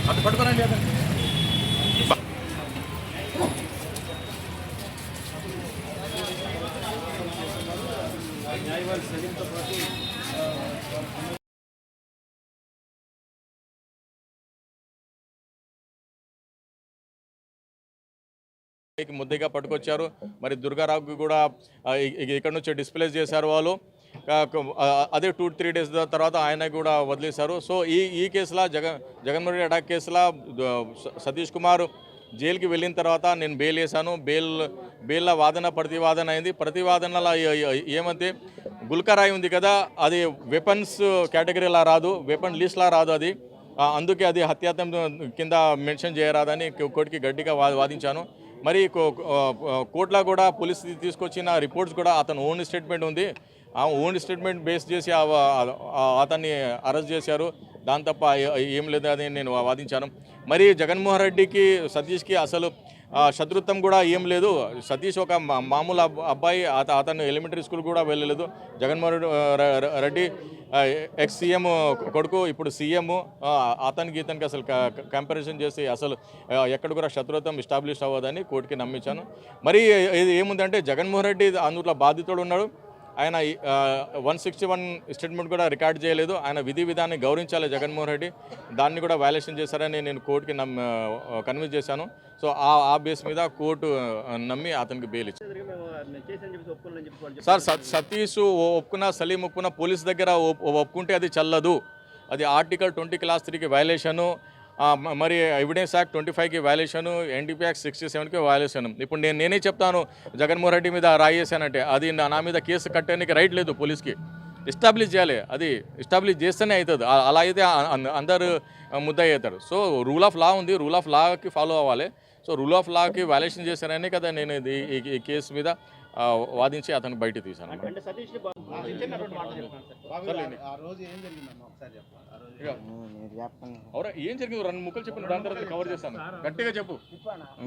పట్టుకోరండి, అది పట్టుకోరండి. అదే న్యాయవాది సలీంతో పాటు ముద్దిగా పట్టుకొచ్చారు. మరి దుర్గారావుకి కూడా ఇక్కడ నుంచి డిస్ప్లేస్ చేశారు వాళ్ళు. అదే 2-3 డేస్ తర్వాత ఆయన కూడా వదిలేశారు. సో ఈ కేసులో జగన్మోహన్ రెడ్డి అటాక్ కేసులో సతీష్ కుమార్ జైలుకి వెళ్ళిన తర్వాత నేను బెయిల్ వేశాను. బెయిల్లో వాదన ప్రతివాదన అయింది. ప్రతివాదనలో ఏమంటే గుల్కరాయి ఉంది కదా, అది వెపన్స్ కేటగిరీలా రాదు, వెపన్ లిస్ట్లా రాదు. అది అందుకే అది హత్యాయత్నం కింద మెన్షన్ చేయరాదని కోర్టుకి గట్టిగా వాదించాను. మరి కోర్టులో కూడా పోలీస్ తీసుకొచ్చిన రిపోర్ట్స్ కూడా అతను ఓన్ స్టేట్మెంట్ ఉంది. ఆ ఓన్ స్టేట్మెంట్ బేస్ చేసి అతన్ని అరెస్ట్ చేశారు. దాని తప్ప ఏం లేదు అని నేను వాదించాను. మరి జగన్మోహన్ రెడ్డికి సతీష్కి అసలు శత్రుత్వం కూడా ఏం లేదు. సతీష్ ఒక మామూలు అబ్బాయి, అతను ఎలిమెంటరీ స్కూల్ కూడా వెళ్ళలేదు. జగన్మోహన్ రెడ్డి ఎక్స్ సీఎం కొడుకు, ఇప్పుడు సీఎం. ఇతనికి అసలు కంపారిజన్ చేసి అసలు ఎక్కడ కూడా శత్రుత్వం ఎస్టాబ్లిష్ అవ్వదని కోర్టుకి నమ్మించాను. మరి ఇది ఏముందంటే జగన్మోహన్ రెడ్డి అందులో బాధితుడు ఉన్నాడు. ఆయన 161 స్టేట్మెంట్ కూడా రికార్డ్ చేయలేదు. ఆయన విధి విధాన్ని గౌరవించాలి జగన్మోహన్ రెడ్డి. దాన్ని కూడా వైలేషన్ చేశారని నేను కోర్టుకి కన్విన్స్ చేశాను. సో ఆ బేస్ మీద కోర్టు నమ్మి అతనికి బెయిల్ ఇచ్చింది. సార్ సతీష్ ఒప్పుకున్నా, సలీం ఒప్పుకున్నా, పోలీస్ దగ్గర ఒప్పుకుంటే అది చల్లదు. అది ఆర్టికల్ 20 క్లాస్ 3కి వైలేషను, మరి ఎవిడెన్స్ యాక్ట్ 25కి వైలేషను, ఎన్డీపీ యాక్ట్ 67కి వైలేషను. ఇప్పుడు నేనే చెప్తాను జగన్మోహన్ రెడ్డి మీద రాయేసానంటే అది నా మీద కేసు కట్టడానికి రైట్ లేదు. పోలీస్కి ఎస్టాబ్లిష్ చేయాలి. అది ఎస్టాబ్లిష్ చేస్తేనే అవుతుంది. అలా అయితే అందరు ముద్దాయి అవుతారు. సో రూల్ ఆఫ్ లా ఉంది, రూల్ ఆఫ్ లాకి ఫాలో అవ్వాలి. సో రూల్ ఆఫ్ లాకి వైలేషన్ చేశారనే కదా నేను ఈ కేసు మీద వాదించి అతను బయట తీశాను. ఏం జరిగింది? 2 ముక్కలు చెప్పిన దాని తర్వాత కవర్ చేస్తాను. గట్టిగా చెప్పు.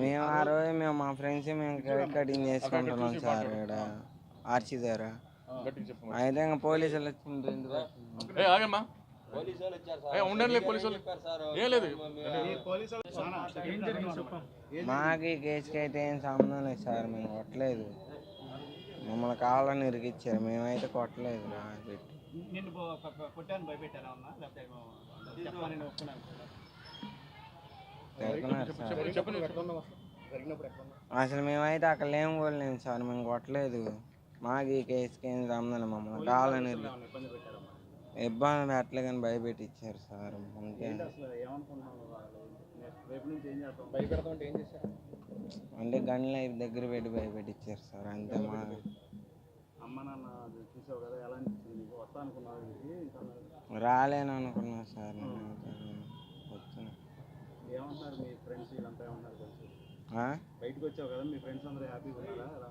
మేము ఆ రోజు మా ఫ్రెండ్స్ మేము కటింగ్ చేసుకుంటున్నాం సార్ ఇక్కడ ఆర్చి దగ్గర. అయితే ఇంకా పోలీసులు ఆగమ్మా, ఉండండి. పోలీసులు ఏం లేదు, మాకు ఈ కేసుకి అయితే ఏం సంబంధం లేదు సార్. మేము కొట్టలేదు, మమ్మల్ని కావాలని ఇరికిచ్చారు. మేమైతే కొట్టలేదు. అసలు మేమైతే అక్కడ ఏం కోలేదు సార్. మేము కొట్టలేదు. మాకు ఈ కేసుకి ఏం సంబంధం లేదు. మమ్మల్ని కావాలని ఇబ్బంది పెట్టలే కానీ భయపెట్టించారు సార్. అంటే గన్లు దగ్గర పెట్టి భయపెట్టించారు సార్. అంతే. రాలేను అనుకున్నా సార్. బయటకు వచ్చావు కదా, మీ ఫ్రెండ్స్ అందరూ హ్యాపీగా ఉన్నారా?